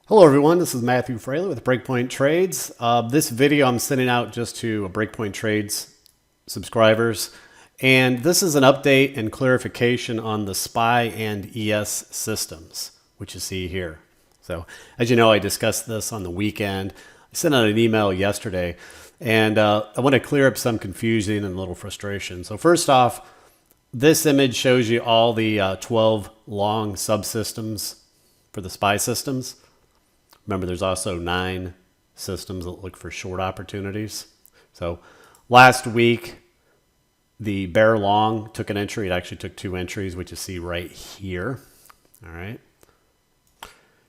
Hello everyone, this is Matthew Fraley with Breakpoint Trades. This video I'm sending out just to Breakpoint Trades subscribers. And this is an update and clarification on the SPY and ES systems, which you see here. So as you know, I discussed this on the weekend. I sent out an email yesterday, and I want to clear up some confusion and a little frustration. So first off, this image shows you all the 12 long subsystems for the SPY systems. Remember, there's also 9 systems that look for short opportunities. So last week, the bear long took an entry. It actually took 2 entries, which you see right here. All right.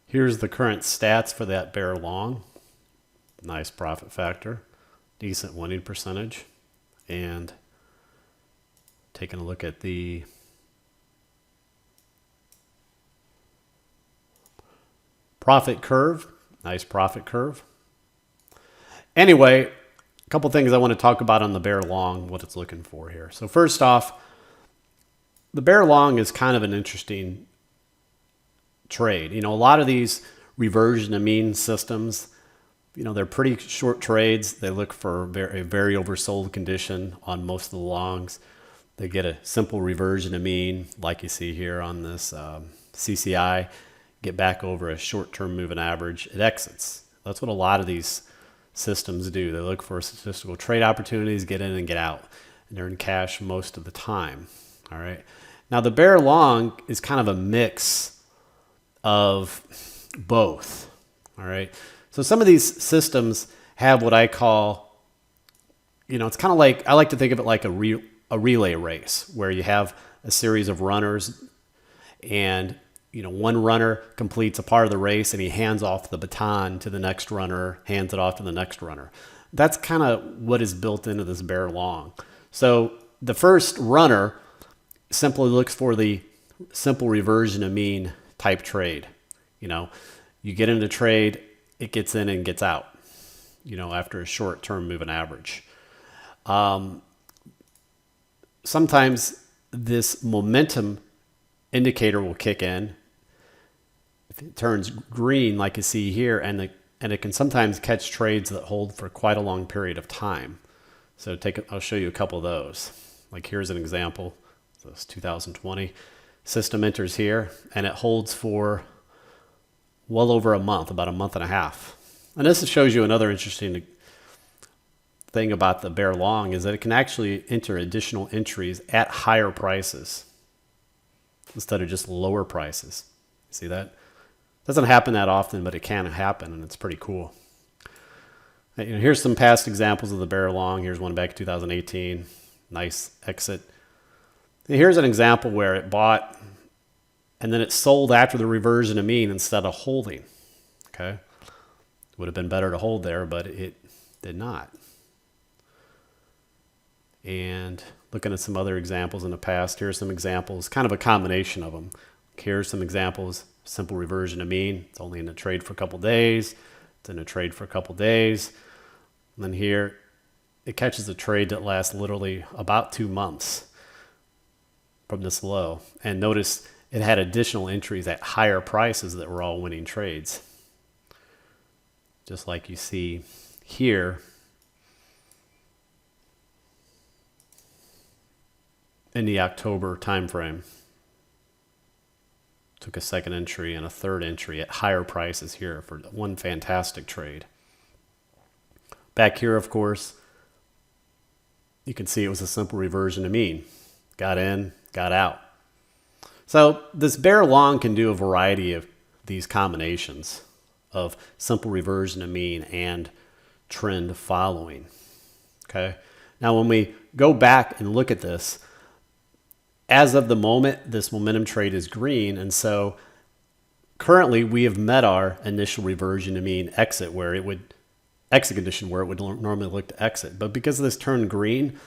Here's the current stats for that bear long. Nice profit factor, decent winning percentage. And taking a look at the profit curve, nice profit curve. Anyway, a couple things I want to talk about on the bear long, what it's looking for here. So first off, the bear long is kind of an interesting trade. You know, a lot of these reversion to mean systems, you know, they're pretty short trades. They look for a very oversold condition on most of the longs. They get a simple reversion to mean, like you see here on this CCI. Get back over a short-term moving average, it exits. That's what a lot of these systems do. They look for statistical trade opportunities, get in and get out, and they're in cash most of the time. All right. Now the bear long is kind of a mix of both. All right. So some of these systems have what I call, you know, it's kind of like, I like to think of it like a relay race where you have a series of runners, and you know, one runner completes a part of the race and he hands off the baton to the next runner, hands it off to the next runner. That's kind of what is built into this bear long. So the first runner simply looks for the simple reversion to mean type trade. You know, you get into trade, it gets in and gets out, you know, after a short-term moving average. Sometimes this momentum indicator will kick in. If it turns green, like you see here, and it can sometimes catch trades that hold for quite a long period of time. So I'll show you a couple of those. Like here's an example. So it's 2020. System enters here, and it holds for well over a month, about a month and a half. And this shows you another interesting thing about the bear long is that it can actually enter additional entries at higher prices instead of just lower prices. See that? Doesn't happen that often, but it can happen, and it's pretty cool. You know, here's some past examples of the bear long. Here's one back in 2018. Nice exit. And here's an example where it bought, and then it sold after the reversion to mean instead of holding. Okay? Would have been better to hold there, but it did not. And looking at some other examples in the past, here's some examples, kind of a combination of them. Here's some examples. Simple reversion to mean. It's only in a trade for a couple days. It's in a trade for a couple days. And then here, it catches a trade that lasts literally about 2 months from this low. And notice it had additional entries at higher prices that were all winning trades. Just like you see here in the October timeframe. Took a second entry and a third entry at higher prices here for one fantastic trade. Back here, of course, you can see it was a simple reversion to mean. Got in, got out. So this bear long can do a variety of these combinations of simple reversion to mean and trend following. Okay. Now, when we go back and look at this, as of the moment, this momentum trade is green, and so currently we have met our initial reversion to mean exit condition where it would normally look to exit. But because this turned green,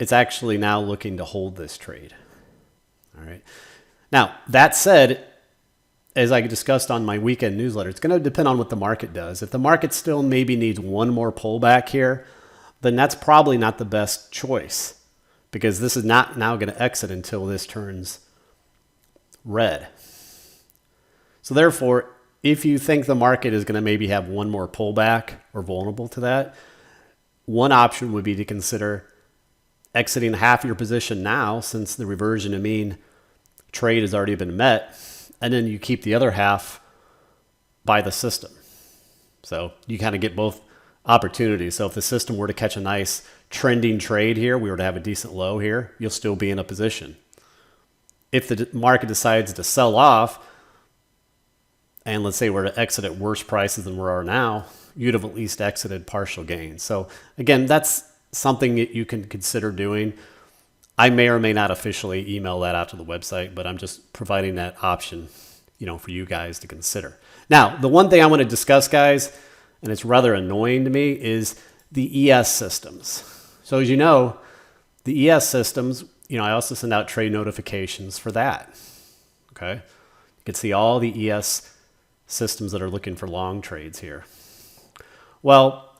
it's actually now looking to hold this trade. All right. Now, that said, as I discussed on my weekend newsletter, it's going to depend on what the market does. If the market still maybe needs one more pullback here, then that's probably not the best choice, because this is not now going to exit until this turns red. So therefore, if you think the market is going to maybe have one more pullback or vulnerable to that, one option would be to consider exiting half your position now, since the reversion to mean trade has already been met, and then you keep the other half by the system. So you kind of get both opportunities. So if the system were to catch a nice trending trade here, we were to have a decent low here, you'll still be in a position. If the market decides to sell off, and let's say we're to exit at worse prices than we are now, you'd have at least exited partial gains. So again, that's something that you can consider doing. I may or may not officially email that out to the website, but I'm just providing that option, for you guys to consider. Now, the one thing I want to discuss, guys, and it's rather annoying to me, is the ES systems. So as you know, the ES systems, I also send out trade notifications for that. Okay. You can see all the ES systems that are looking for long trades here. Well,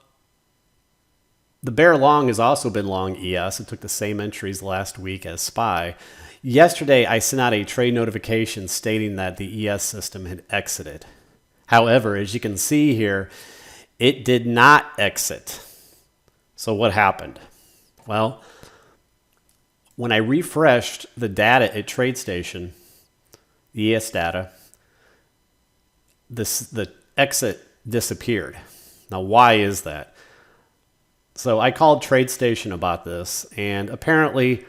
the bear long has also been long ES. It took the same entries last week as SPY. Yesterday, I sent out a trade notification stating that the ES system had exited. However, as you can see here, it did not exit. So what happened? Well, when I refreshed the data at TradeStation, the ES data, the exit disappeared. Now, why is that? So I called TradeStation about this, and apparently,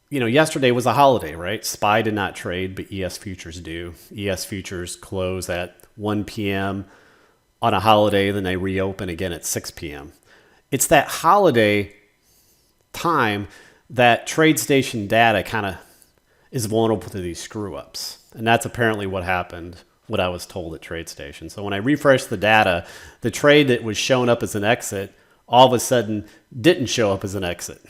yesterday was a holiday, right? SPY did not trade, but ES futures do. ES futures close at 1 p.m. on a holiday, then they reopen again at 6 p.m. It's that holiday time that TradeStation data kind of is vulnerable to these screw-ups. And that's apparently what happened, what I was told at TradeStation. So when I refreshed the data, the trade that was showing up as an exit all of a sudden didn't show up as an exit.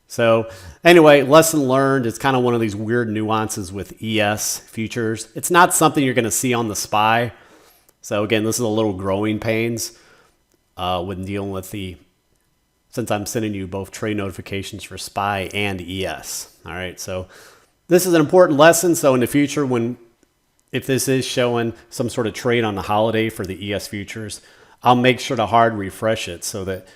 So anyway, lesson learned. It's kind of one of these weird nuances with ES futures. It's not something you're going to see on the SPY. So again, this is a little growing pains when dealing with since I'm sending you both trade notifications for SPY and ES. All right, so this is an important lesson. So in the future, if this is showing some sort of trade on the holiday for the ES futures, I'll make sure to hard refresh it so that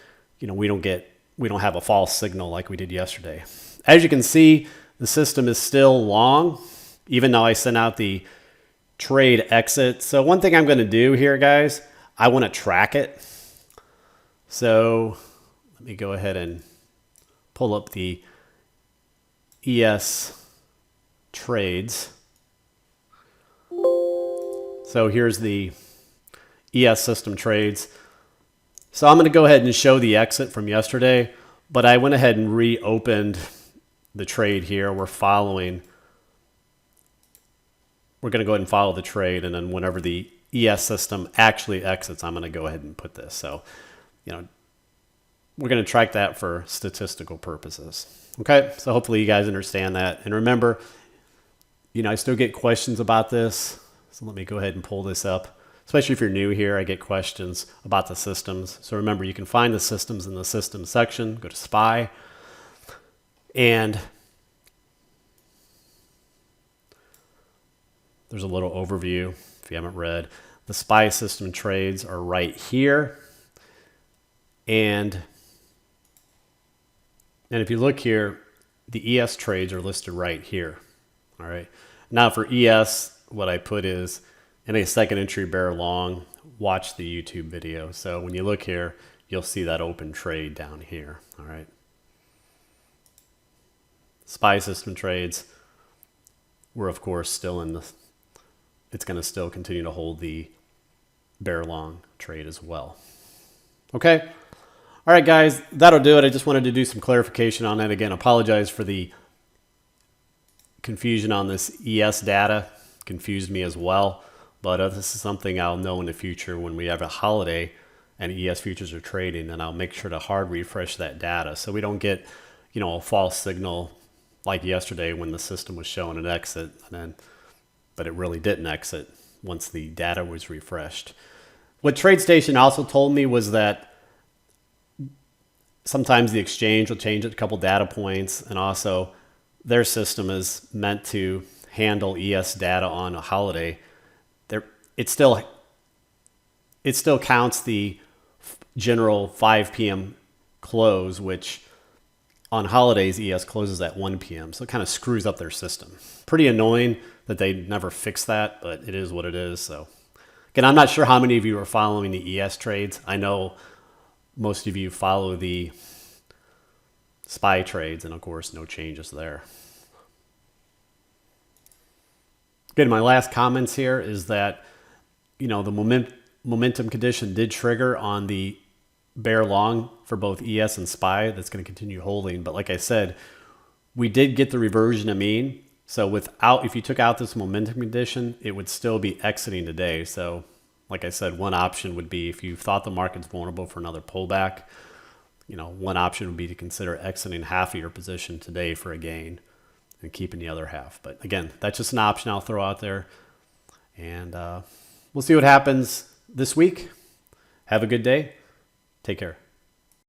we don't have a false signal like we did yesterday. As you can see, the system is still long, even though I sent out the trade exit. So one thing I'm going to do here, guys, I want to track it. So let me go ahead and pull up the ES trades. So here's the ES system trades. So I'm going to go ahead and show the exit from yesterday, but I went ahead and reopened the trade here. We're going to go ahead and follow the trade, and then whenever the ES system actually exits, I'm going to go ahead and put this. So, we're going to track that for statistical purposes. Okay, so hopefully you guys understand that. And remember, I still get questions about this. So let me go ahead and pull this up. Especially if you're new here, I get questions about the systems. So remember, you can find the systems in the systems section. Go to SPY. And there's a little overview if you haven't read. The SPY system trades are right here. And if you look here, the ES trades are listed right here. All right. Now for ES, what I put is in a second entry bear long, watch the YouTube video. So when you look here, you'll see that open trade down here. All right. SPY system trades, we're of course still it's going to still continue to hold the bear long trade as well. Okay. All right, guys, that'll do it. I just wanted to do some clarification on that. Again, apologize for the confusion on this ES data. Confused me as well. But this is something I'll know in the future when we have a holiday and ES futures are trading, and I'll make sure to hard refresh that data so we don't get, a false signal like yesterday when the system was showing an exit, but it really didn't exit once the data was refreshed. What TradeStation also told me was that sometimes the exchange will change a couple data points, and also their system is meant to handle ES data on a holiday. it still counts the general 5 p.m. close, which on holidays ES closes at 1 p.m. So it kind of screws up their system. Pretty annoying that they never fix that, but it is what it is. So again, I'm not sure how many of you are following the ES trades. I know most of you follow the SPY trades, and of course, no changes there. Again, my last comments here is that, you know, the momentum condition did trigger on the bear long for both ES and SPY. That's going to continue holding. But like I said, we did get the reversion to mean. So if you took out this momentum condition, it would still be exiting today. So like I said, one option would be if you thought the market's vulnerable for another pullback, you know, one option would be to consider exiting half of your position today for a gain and keeping the other half. But again, that's just an option I'll throw out there. And we'll see what happens this week. Have a good day. Take care.